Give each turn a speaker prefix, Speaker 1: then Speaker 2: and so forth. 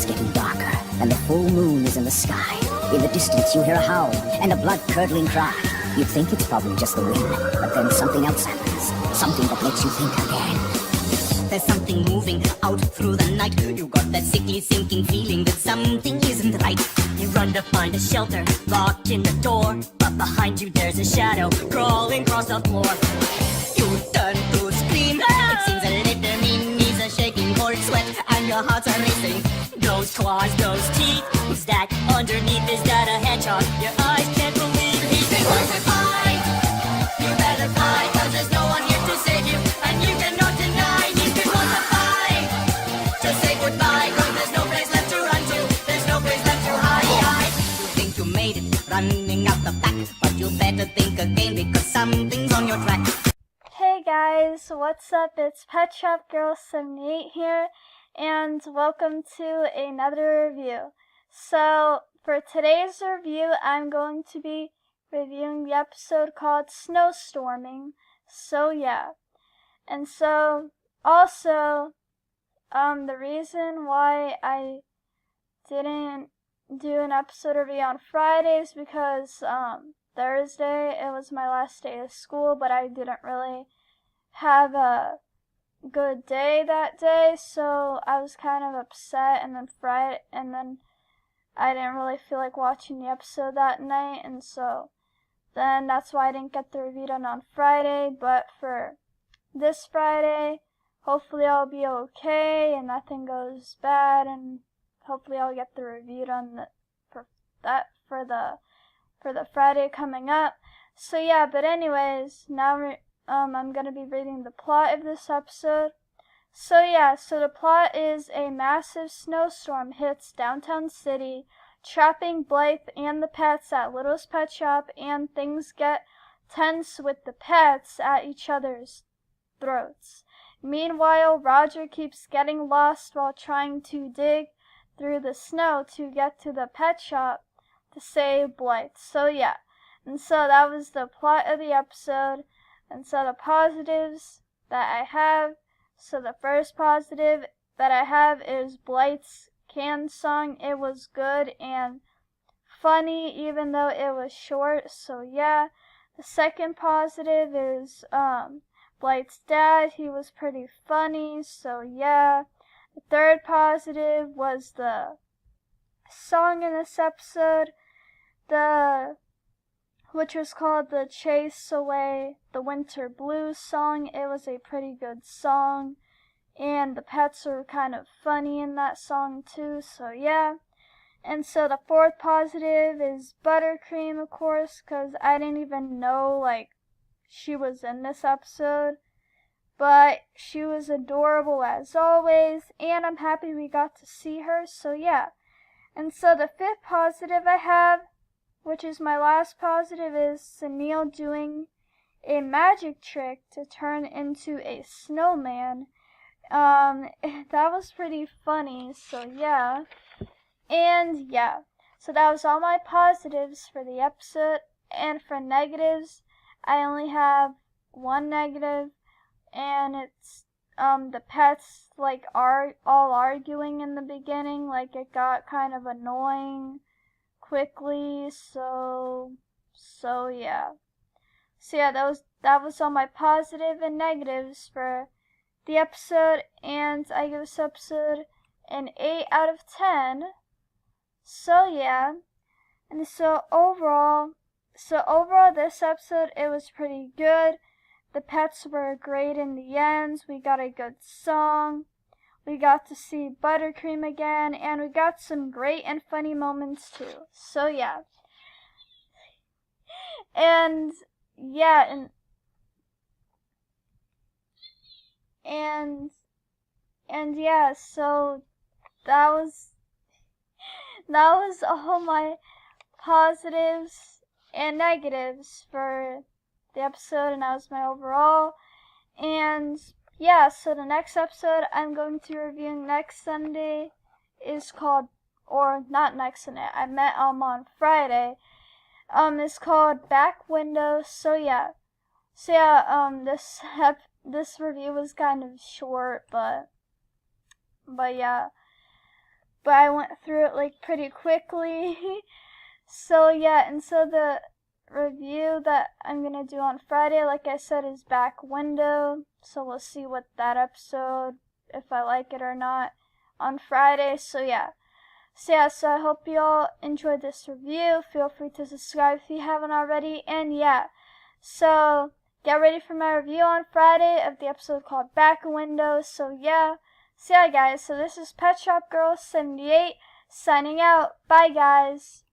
Speaker 1: is getting darker, and the full moon is in the sky. In the distance you hear a howl, and a blood-curdling cry. You think it's probably just the wind, but then something else happens. Something that makes you think again.
Speaker 2: There's something moving out through the night. You got that sickly sinking feeling that something isn't right. You run to find a shelter, lock in the door, but behind you there's a shadow crawling across the floor. You turn to scream. It seems a little mean, knees are shaking, cold sweat, and your hearts are racing. Those claws, those teeth, who's that underneath? Is that a hedgehog? Your eyes can't believe he's been going to fight. You better fly, cause there's no one here to save you, and you cannot deny he's been going to fight. Just say goodbye, cause there's no place left to run to, there's no place left to hide. You think you made it, running out the back, but you better think again, because something's on your track.
Speaker 3: Hey guys, what's up? It's Pet Shop Girl 78 here, and welcome to another review. So, for today's review, I'm going to be reviewing the episode called Snowstorming. So yeah. And so, also, the reason why I didn't do an episode review on Friday is because, Thursday, it was my last day of school, but I didn't really have a good day that day, so I was kind of upset, and then I didn't really feel like watching the episode that night, and so then that's why I didn't get the review done on Friday. But for this Friday, hopefully I'll be okay and nothing goes bad, and hopefully I'll get the review done for the Friday coming up. So yeah, but anyways, now I'm gonna be reading the plot of this episode. So yeah, so the plot is a massive snowstorm hits downtown city, trapping Blythe and the pets at Little's Pet Shop, and things get tense with the pets at each other's throats. Meanwhile, Roger keeps getting lost while trying to dig through the snow to get to the pet shop to save Blythe. So yeah, and so that was the plot of the episode. And so the positives that I have, so the first positive that I have is Blythe's canned song. It was good and funny even though it was short, so yeah. The second positive is Blythe's dad. He was pretty funny, so yeah. The third positive was the song in this episode, which was called the Chase Away the Winter Blues song. It was a pretty good song, and the pets were kind of funny in that song too, so yeah. And so the fourth positive is Buttercream, of course, because I didn't even know, she was in this episode. But she was adorable as always, and I'm happy we got to see her, so yeah. And so the fifth positive I have, which is my last positive, is Sunil doing a magic trick to turn into a snowman. That was pretty funny, so yeah. And yeah, so that was all my positives for the episode. And for negatives, I only have one negative, and it's the pets are all arguing in the beginning. It got kind of annoying quickly, so yeah. So yeah, that was all my positive and negatives for the episode, and I give this episode an 8 out of 10. So yeah, and so overall this episode, it was pretty good. The pets were great in the end. We got a good song. We got to see Buttercream again, and we got some great and funny moments too. So yeah. And yeah, and yeah, so that was all my positives and negatives for the episode, and that was my overall. And yeah, so the next episode I'm going to be reviewing next Sunday is called, or not next Sunday, I meant on Friday. It's called Back Window. So yeah, this review was kind of short, but yeah. but I went through it like pretty quickly. So yeah, and so the review that I'm gonna do on Friday, like I said, is Back Window. So we'll see what that episode, if I like it or not, on Friday. So yeah. So I hope you all enjoyed this review. Feel free to subscribe if you haven't already. And yeah, so get ready for my review on Friday of the episode called Back Window. So yeah. So yeah, guys. So this is Pet Shop Girl 78 signing out. Bye, guys.